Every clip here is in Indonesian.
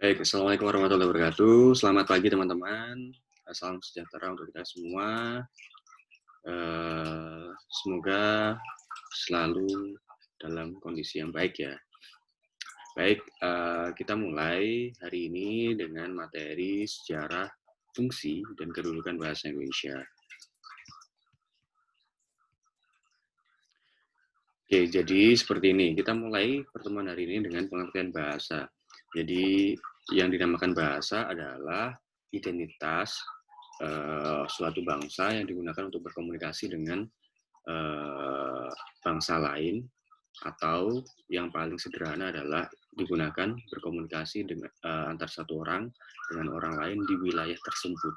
Baik, Assalamualaikum warahmatullahi wabarakatuh. Selamat pagi teman-teman. Salam sejahtera untuk kita semua. Semoga selalu dalam kondisi yang baik ya. Baik, kita mulai hari ini dengan materi sejarah fungsi dan kedudukan bahasa Indonesia. Oke, jadi seperti ini. Kita mulai pertemuan hari ini dengan pengertian bahasa. Jadi yang dinamakan bahasa adalah identitas suatu bangsa yang digunakan untuk berkomunikasi dengan bangsa lain, atau yang paling sederhana adalah digunakan berkomunikasi dengan antar satu orang dengan orang lain di wilayah tersebut.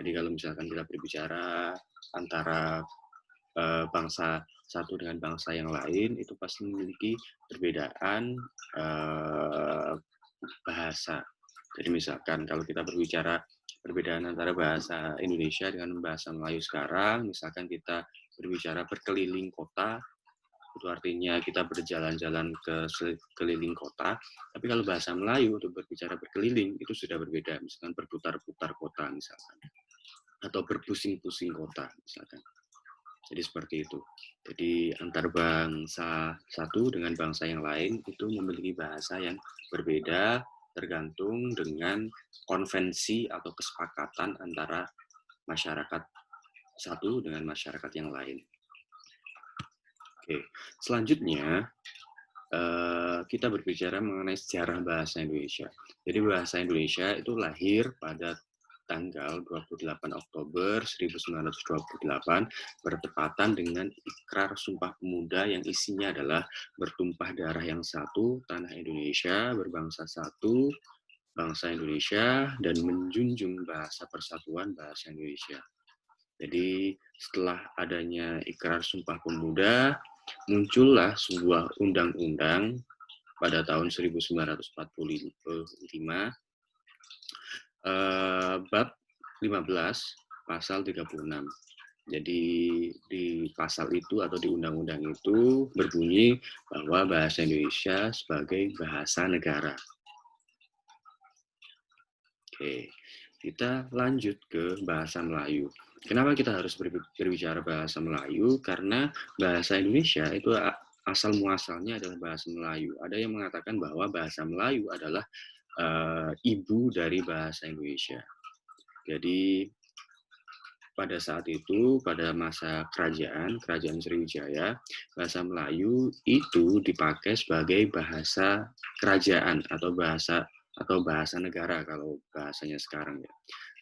Jadi kalau misalkan kita berbicara antara bangsa satu dengan bangsa yang lain, itu pasti memiliki perbedaan bahasa. Jadi misalkan kalau kita berbicara perbedaan antara bahasa Indonesia dengan bahasa Melayu sekarang, misalkan kita berbicara berkeliling kota, itu artinya kita berjalan-jalan ke sekeliling kota. Tapi kalau bahasa Melayu untuk berbicara berkeliling itu sudah berbeda, misalkan berputar-putar kota misalkan, atau berpusing-pusing kota misalkan. Jadi seperti itu. Jadi antar bangsa satu dengan bangsa yang lain itu memiliki bahasa yang berbeda tergantung dengan konvensi atau kesepakatan antara masyarakat satu dengan masyarakat yang lain. Oke, selanjutnya kita berbicara mengenai sejarah bahasa Indonesia. Jadi bahasa Indonesia itu lahir pada tanggal 28 Oktober 1928 bertepatan dengan Ikrar Sumpah Pemuda yang isinya adalah bertumpah darah yang satu, tanah Indonesia, berbangsa satu, bangsa Indonesia, dan menjunjung bahasa persatuan bahasa Indonesia. Jadi setelah adanya Ikrar Sumpah Pemuda, muncullah sebuah undang-undang pada tahun 1945, bab 15, pasal 36. Jadi di pasal itu atau di undang-undang itu berbunyi bahwa bahasa Indonesia sebagai bahasa negara. Oke, kita lanjut ke bahasa Melayu. Kenapa kita harus berbicara bahasa Melayu? Karena bahasa Indonesia itu asal muasalnya adalah bahasa Melayu. Ada yang mengatakan bahwa bahasa Melayu adalah ibu dari bahasa Indonesia. Jadi pada saat itu, pada masa kerajaan Sriwijaya, bahasa Melayu itu dipakai sebagai bahasa kerajaan atau bahasa negara kalau bahasanya sekarang ya.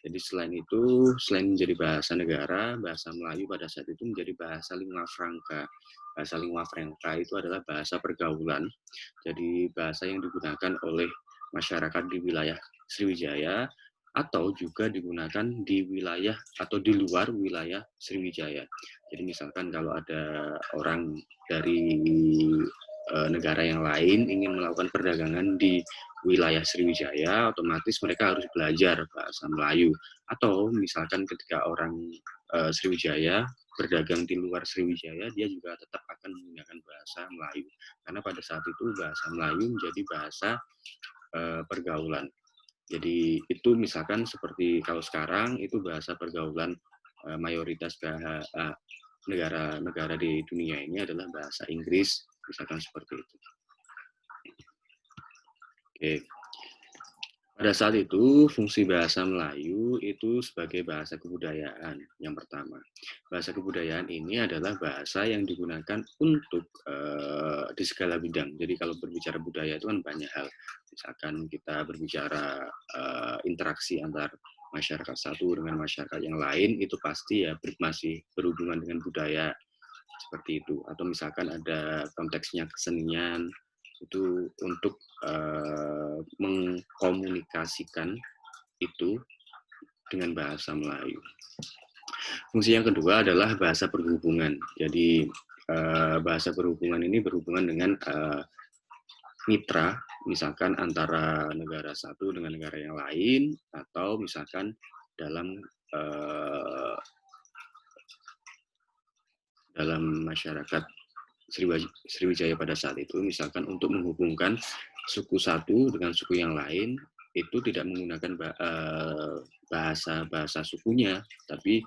Jadi selain menjadi bahasa negara, bahasa Melayu pada saat itu menjadi bahasa lingua franca. Bahasa lingua franca itu adalah bahasa pergaulan. Jadi bahasa yang digunakan oleh masyarakat di wilayah Sriwijaya atau juga digunakan di wilayah atau di luar wilayah Sriwijaya. Jadi misalkan kalau ada orang dari negara yang lain ingin melakukan perdagangan di wilayah Sriwijaya, otomatis mereka harus belajar bahasa Melayu. Atau misalkan ketika orang Sriwijaya berdagang di luar Sriwijaya, dia juga tetap akan menggunakan bahasa Melayu. Karena pada saat itu bahasa Melayu menjadi bahasa pergaulan. Jadi itu misalkan seperti kalau sekarang itu bahasa pergaulan mayoritas negara-negara di dunia ini adalah bahasa Inggris, misalkan seperti itu. Oke. Pada saat itu, fungsi bahasa Melayu itu sebagai bahasa kebudayaan yang pertama. Bahasa kebudayaan ini adalah bahasa yang digunakan untuk di segala bidang. Jadi kalau berbicara budaya itu kan banyak hal. Misalkan kita berbicara interaksi antar masyarakat satu dengan masyarakat yang lain, itu pasti ya masih berhubungan dengan budaya seperti itu. Atau misalkan ada konteksnya kesenian, itu untuk mengkomunikasikan itu dengan bahasa Melayu. Fungsi yang kedua adalah bahasa perhubungan. Jadi bahasa perhubungan ini berhubungan dengan mitra, misalkan antara negara satu dengan negara yang lain, atau misalkan dalam masyarakat Sriwijaya pada saat itu, misalkan untuk menghubungkan suku satu dengan suku yang lain, itu tidak menggunakan bahasa sukunya, tapi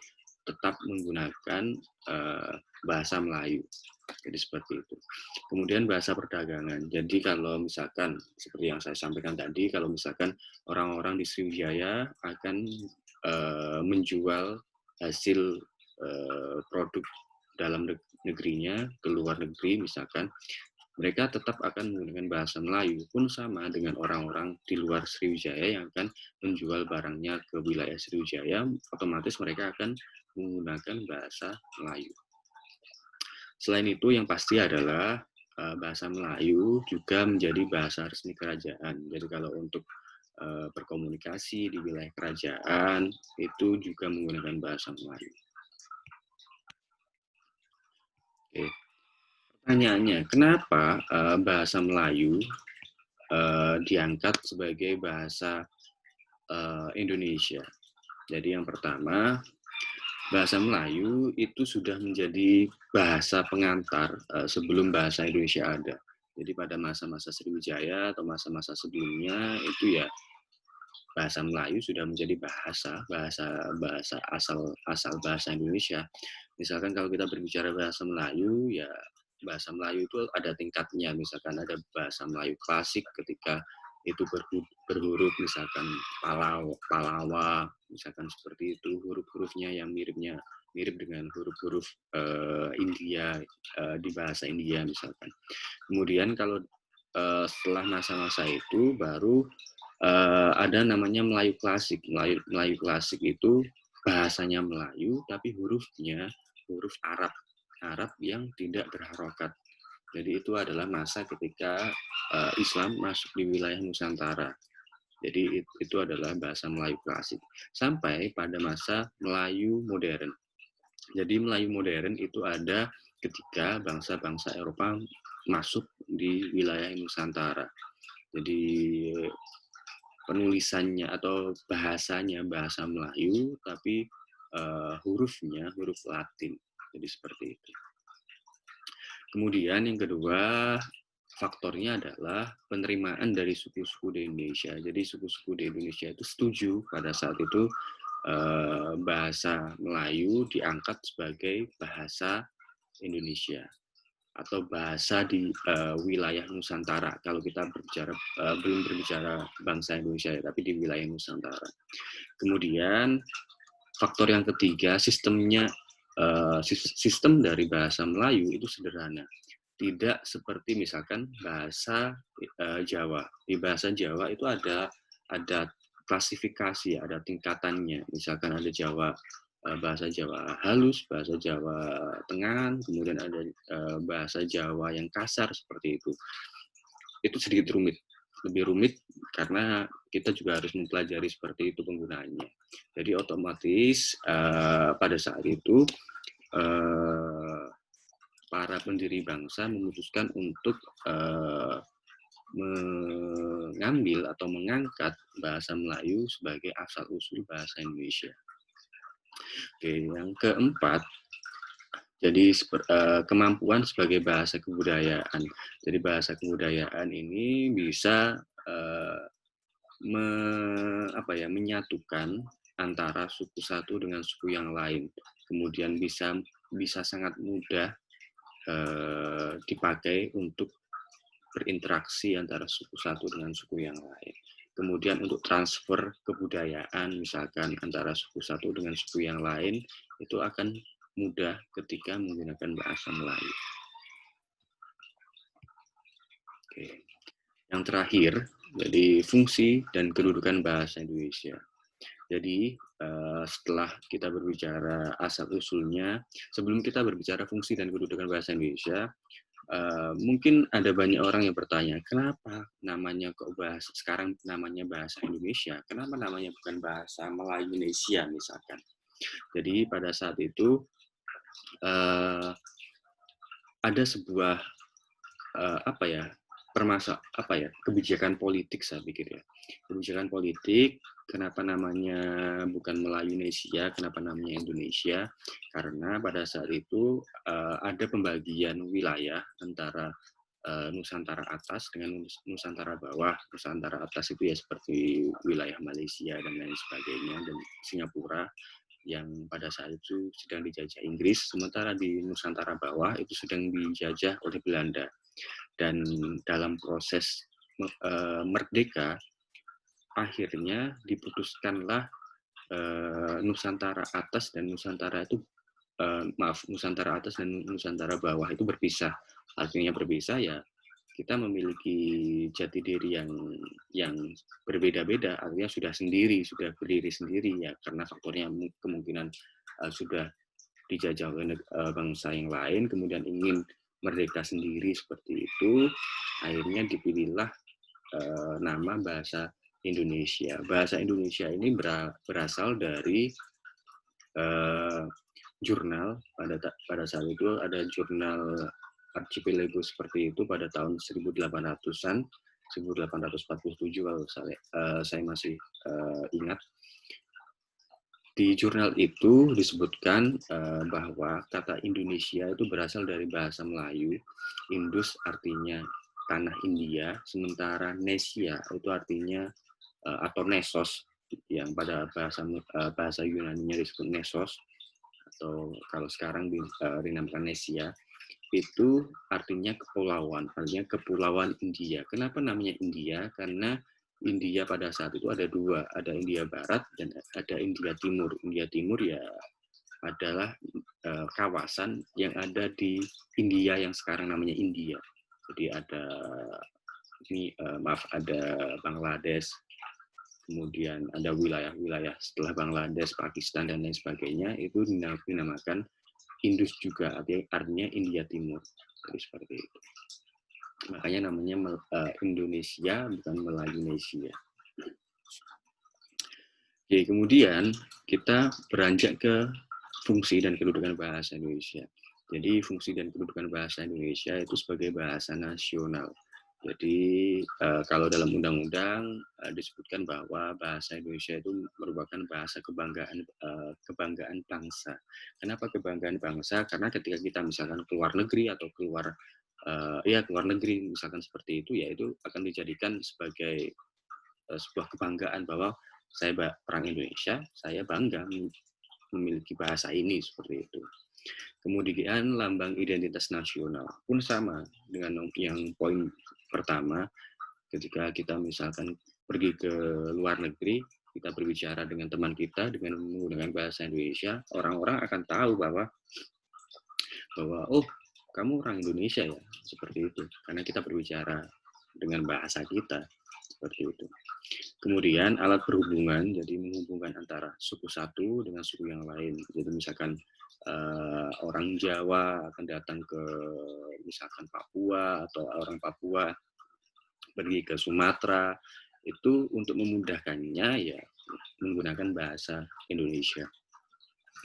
tetap menggunakan bahasa Melayu. Jadi seperti itu. Kemudian bahasa perdagangan. Jadi kalau misalkan seperti yang saya sampaikan tadi, kalau misalkan orang-orang di Sriwijaya akan menjual hasil produk dalam negerinya ke luar negeri, misalkan mereka tetap akan menggunakan bahasa Melayu, pun sama dengan orang-orang di luar Sriwijaya yang akan menjual barangnya ke wilayah Sriwijaya, otomatis mereka akan menggunakan bahasa Melayu. Selain itu yang pasti adalah bahasa Melayu juga menjadi bahasa resmi kerajaan. Jadi kalau untuk berkomunikasi di wilayah kerajaan itu juga menggunakan bahasa Melayu. Oke. Pertanyaannya, kenapa bahasa Melayu diangkat sebagai bahasa Indonesia? Jadi yang pertama, bahasa Melayu itu sudah menjadi bahasa pengantar sebelum bahasa Indonesia ada. Jadi pada masa-masa Sriwijaya atau masa-masa sebelumnya itu ya bahasa Melayu sudah menjadi bahasa asal bahasa Indonesia. Misalkan kalau kita berbicara bahasa Melayu, ya bahasa Melayu itu ada tingkatnya. Misalkan ada bahasa Melayu klasik ketika itu berhuruf misalkan Palawa, misalkan seperti itu, huruf-hurufnya yang mirip dengan huruf-huruf India di bahasa India misalkan. Kemudian kalau setelah masa-masa itu baru ada namanya Melayu klasik. Melayu klasik itu bahasanya Melayu tapi hurufnya huruf Arab yang tidak berharokat. Jadi itu adalah masa ketika Islam masuk di wilayah Nusantara. Jadi itu adalah bahasa Melayu klasik. Sampai pada masa Melayu modern. Jadi Melayu modern itu ada ketika bangsa-bangsa Eropa masuk di wilayah Nusantara. Jadi penulisannya atau bahasanya bahasa Melayu, tapi hurufnya huruf Latin. Jadi seperti itu. Kemudian yang kedua, faktornya adalah penerimaan dari suku-suku di Indonesia. Jadi suku-suku di Indonesia itu setuju pada saat itu bahasa Melayu diangkat sebagai bahasa Indonesia atau bahasa di wilayah Nusantara. Kalau kita belum berbicara bangsa Indonesia ya, tapi di wilayah Nusantara. Kemudian faktor yang ketiga, sistem dari bahasa Melayu itu sederhana. Tidak seperti misalkan bahasa Jawa. Di bahasa Jawa itu ada klasifikasi, ada tingkatannya. Misalkan ada bahasa Jawa halus, bahasa Jawa tengah, kemudian ada bahasa Jawa yang kasar seperti itu. Itu sedikit rumit, lebih rumit karena kita juga harus mempelajari seperti itu penggunaannya. Jadi otomatis pada saat itu para pendiri bangsa memutuskan untuk mengambil atau mengangkat bahasa Melayu sebagai asal-usul bahasa Indonesia. Oke, yang keempat, jadi kemampuan sebagai bahasa kebudayaan. Jadi bahasa kebudayaan ini bisa menyatukan antara suku satu dengan suku yang lain. Kemudian bisa sangat mudah dipakai untuk berinteraksi antara suku satu dengan suku yang lain. Kemudian untuk transfer kebudayaan misalkan antara suku satu dengan suku yang lain itu akan mudah ketika menggunakan bahasa Melayu. Oke. Yang terakhir, jadi fungsi dan kedudukan bahasa Indonesia. Jadi setelah kita berbicara asal-usulnya, sebelum kita berbicara fungsi dan kedudukan bahasa Indonesia, mungkin ada banyak orang yang bertanya, kenapa namanya sekarang namanya bahasa Indonesia? Kenapa namanya bukan bahasa Melayu Indonesia misalkan? Jadi pada saat itu ada sebuah kebijakan politik saya pikir ya. Kebijakan politik, kenapa namanya bukan Melayu Indonesia, kenapa namanya Indonesia? Karena pada saat itu ada pembagian wilayah antara Nusantara atas dengan Nusantara bawah. Nusantara atas itu ya seperti wilayah Malaysia dan lain sebagainya, dan Singapura yang pada saat itu sedang dijajah Inggris, sementara di Nusantara bawah itu sedang dijajah oleh Belanda. Dan dalam proses merdeka, akhirnya diputuskanlah Nusantara atas dan Nusantara itu Nusantara atas dan Nusantara bawah itu berpisah. Artinya berpisah ya kita memiliki jati diri yang berbeda-beda, artinya sudah berdiri sendiri ya, karena faktornya kemungkinan sudah dijajah oleh bangsa yang lain, kemudian ingin merdeka sendiri seperti itu, akhirnya dipilihlah nama bahasa Indonesia. Bahasa Indonesia ini berasal dari jurnal pada saat itu ada jurnal Archipelago seperti itu pada tahun 1800-an, 1847 kalau saya masih ingat. Di jurnal itu disebutkan bahwa kata Indonesia itu berasal dari bahasa Melayu. Indus artinya tanah India, sementara Nesia itu artinya atau Nesos, yang pada bahasa Yunani-nya disebut Nesos, atau kalau sekarang dinamakan Nesia, itu artinya kepulauan, artinya kepulauan India. Kenapa namanya India? Karena India pada saat itu ada dua, ada India Barat dan ada India Timur. India Timur ya adalah kawasan yang ada di India yang sekarang namanya India. Jadi ada ada Bangladesh, kemudian ada wilayah-wilayah setelah Bangladesh, Pakistan dan lain sebagainya, itu dinamakan Indus juga, artinya India Timur. Jadi seperti itu. Makanya namanya Indonesia, bukan Melayunesia. Oke, kemudian kita beranjak ke fungsi dan kedudukan bahasa Indonesia. Jadi fungsi dan kedudukan bahasa Indonesia itu sebagai bahasa nasional. Jadi kalau dalam undang-undang disebutkan bahwa bahasa Indonesia itu merupakan bahasa kebanggaan bangsa. Kenapa kebanggaan bangsa? Karena ketika kita misalkan keluar negeri atau keluar negeri misalkan seperti itu, ya itu akan dijadikan sebagai sebuah kebanggaan bahwa saya orang Indonesia, saya bangga memiliki bahasa ini seperti itu. Kemudian lambang identitas nasional pun sama dengan yang poin pertama. Ketika kita misalkan pergi ke luar negeri, kita berbicara dengan teman kita dengan menggunakan bahasa Indonesia, orang-orang akan tahu bahwa oh, kamu orang Indonesia ya, seperti itu. Karena kita berbicara dengan bahasa kita, seperti itu. Kemudian alat berhubungan, jadi menghubungkan antara suku satu dengan suku yang lain. Jadi misalkan orang Jawa akan datang ke misalkan Papua, atau orang Papua pergi ke Sumatera, itu untuk memudahkannya ya menggunakan bahasa Indonesia.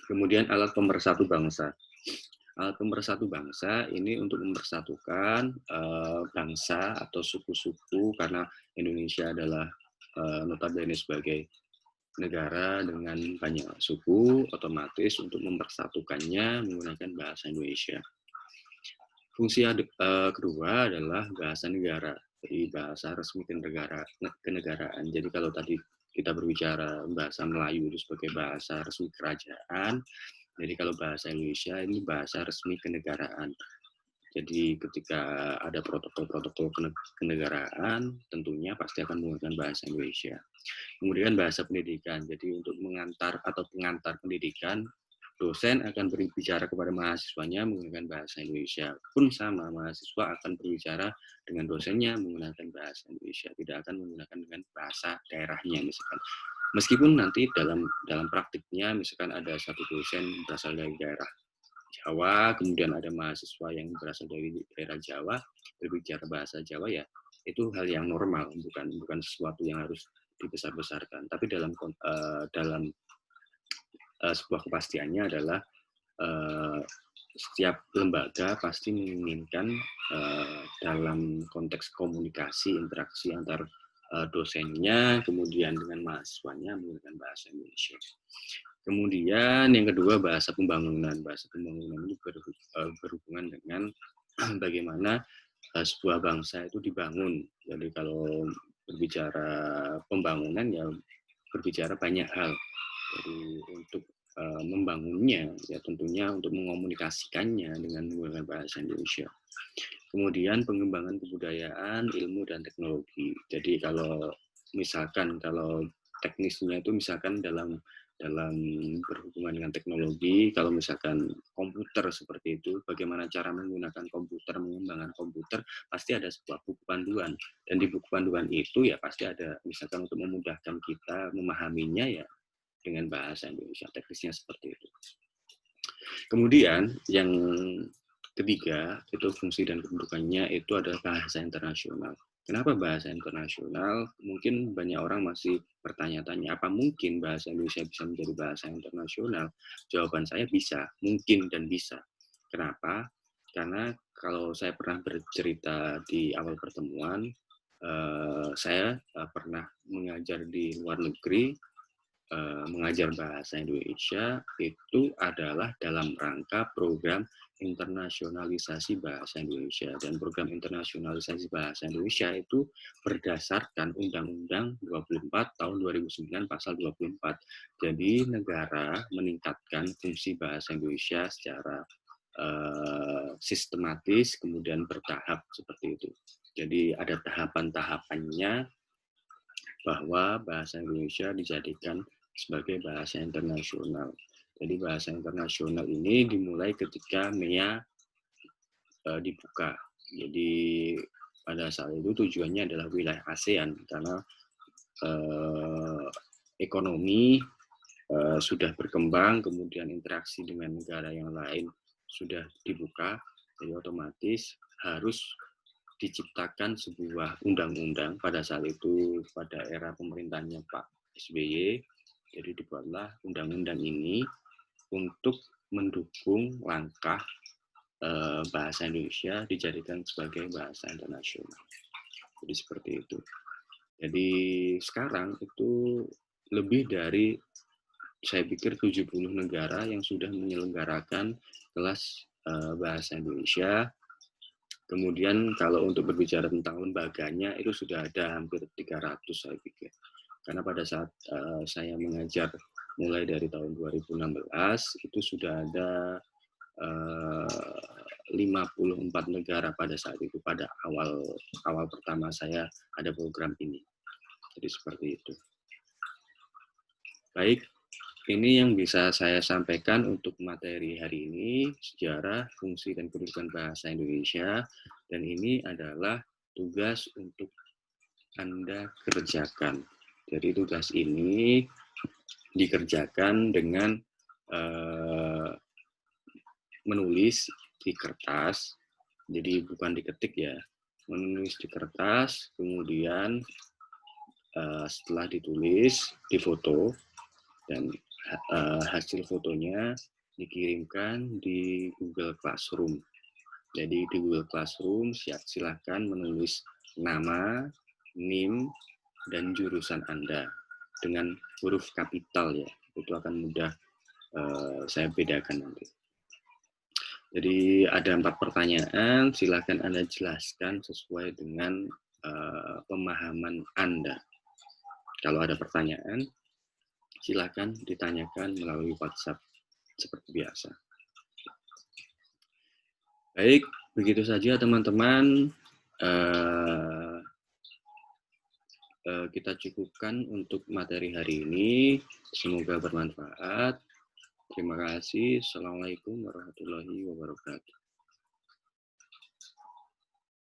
Kemudian alat pemersatu bangsa. Alat pemersatu bangsa ini untuk mempersatukan bangsa atau suku-suku, karena Indonesia adalah notabene sebagai negara dengan banyak suku, otomatis untuk mempersatukannya menggunakan bahasa Indonesia. Fungsi kedua adalah bahasa negara, jadi bahasa resmi kenegaraan. Jadi kalau tadi kita berbicara bahasa Melayu itu sebagai bahasa resmi kerajaan, jadi kalau bahasa Indonesia ini bahasa resmi kenegaraan. Jadi ketika ada protokol-protokol kenegaraan, tentunya pasti akan menggunakan bahasa Indonesia. Kemudian bahasa pendidikan, jadi untuk mengantar atau pengantar pendidikan, dosen akan berbicara kepada mahasiswanya menggunakan bahasa Indonesia. Pun sama, mahasiswa akan berbicara dengan dosennya menggunakan bahasa Indonesia, tidak akan menggunakan dengan bahasa daerahnya misalkan. Meskipun nanti dalam praktiknya misalkan ada satu dosen berasal dari daerah Jawa, kemudian ada mahasiswa yang berasal dari daerah Jawa berbicara bahasa Jawa, ya itu hal yang normal, bukan sesuatu yang harus dibesar-besarkan. Tapi dalam sebuah kepastiannya adalah setiap lembaga pasti menginginkan dalam konteks komunikasi, interaksi antar dosennya, kemudian dengan mahasiswanya menggunakan bahasa Indonesia. Kemudian yang kedua bahasa pembangunan. Bahasa pembangunan itu berhubungan dengan bagaimana sebuah bangsa itu dibangun. Jadi kalau berbicara pembangunan ya berbicara banyak hal. Jadi untuk membangunnya ya tentunya untuk mengomunikasikannya dengan menggunakan bahasa Indonesia. Kemudian pengembangan kebudayaan, ilmu dan teknologi. Jadi kalau teknisnya itu misalkan dalam dalam berhubungan dengan teknologi, kalau misalkan komputer seperti itu, bagaimana cara menggunakan komputer, mengembangkan komputer, pasti ada sebuah buku panduan. Dan di buku panduan itu ya pasti ada, misalkan untuk memudahkan kita memahaminya ya dengan bahasa Indonesia, teknisnya seperti itu. Kemudian yang ketiga, itu fungsi dan kedudukannya itu adalah bahasa internasional. Kenapa bahasa internasional? Mungkin banyak orang masih bertanya-tanya, apa mungkin bahasa Indonesia bisa menjadi bahasa internasional? Jawaban saya bisa, mungkin dan bisa. Kenapa? Karena kalau saya pernah bercerita di awal pertemuan, saya pernah mengajar di luar negeri, mengajar bahasa Indonesia itu adalah dalam rangka program internasionalisasi bahasa Indonesia. Dan program internasionalisasi bahasa Indonesia itu berdasarkan Undang-Undang 24 tahun 2009 pasal 24. Jadi negara meningkatkan fungsi bahasa Indonesia secara sistematis, kemudian bertahap seperti itu. Jadi ada tahapan-tahapannya bahwa bahasa Indonesia dijadikan sebagai bahasa internasional. Jadi bahasa internasional ini dimulai ketika MEA dibuka. Jadi pada saat itu tujuannya adalah wilayah ASEAN karena ekonomi sudah berkembang, kemudian interaksi dengan negara yang lain sudah dibuka, jadi otomatis harus diciptakan sebuah undang-undang pada saat itu, pada era pemerintahannya Pak SBY, jadi dibuatlah undang-undang ini untuk mendukung langkah bahasa Indonesia dijadikan sebagai bahasa internasional. Jadi seperti itu. Jadi sekarang itu lebih dari, saya pikir 70 negara yang sudah menyelenggarakan kelas bahasa Indonesia. Kemudian kalau untuk berbicara tentang lembaganya itu sudah ada hampir 300 saya pikir. Karena pada saat saya mengajar mulai dari tahun 2016 itu sudah ada 54 negara pada saat itu, pada awal pertama saya ada program ini. Jadi seperti itu. Baik, ini yang bisa saya sampaikan untuk materi hari ini, sejarah, fungsi, dan kedudukan bahasa Indonesia. Dan ini adalah tugas untuk Anda kerjakan. Jadi tugas ini dikerjakan dengan menulis di kertas, jadi bukan diketik ya, menulis di kertas, kemudian setelah ditulis, difoto, dan hasil fotonya dikirimkan di Google Classroom. Jadi di Google Classroom silahkan menulis nama, NIM, dan jurusan Anda dengan huruf kapital ya. Itu akan mudah saya bedakan nanti. Jadi ada 4 pertanyaan, silahkan Anda jelaskan sesuai dengan pemahaman Anda. Kalau ada pertanyaan, silakan ditanyakan melalui WhatsApp seperti biasa. Baik, begitu saja teman-teman. Kita cukupkan untuk materi hari ini. Semoga bermanfaat. Terima kasih. Assalamualaikum warahmatullahi wabarakatuh.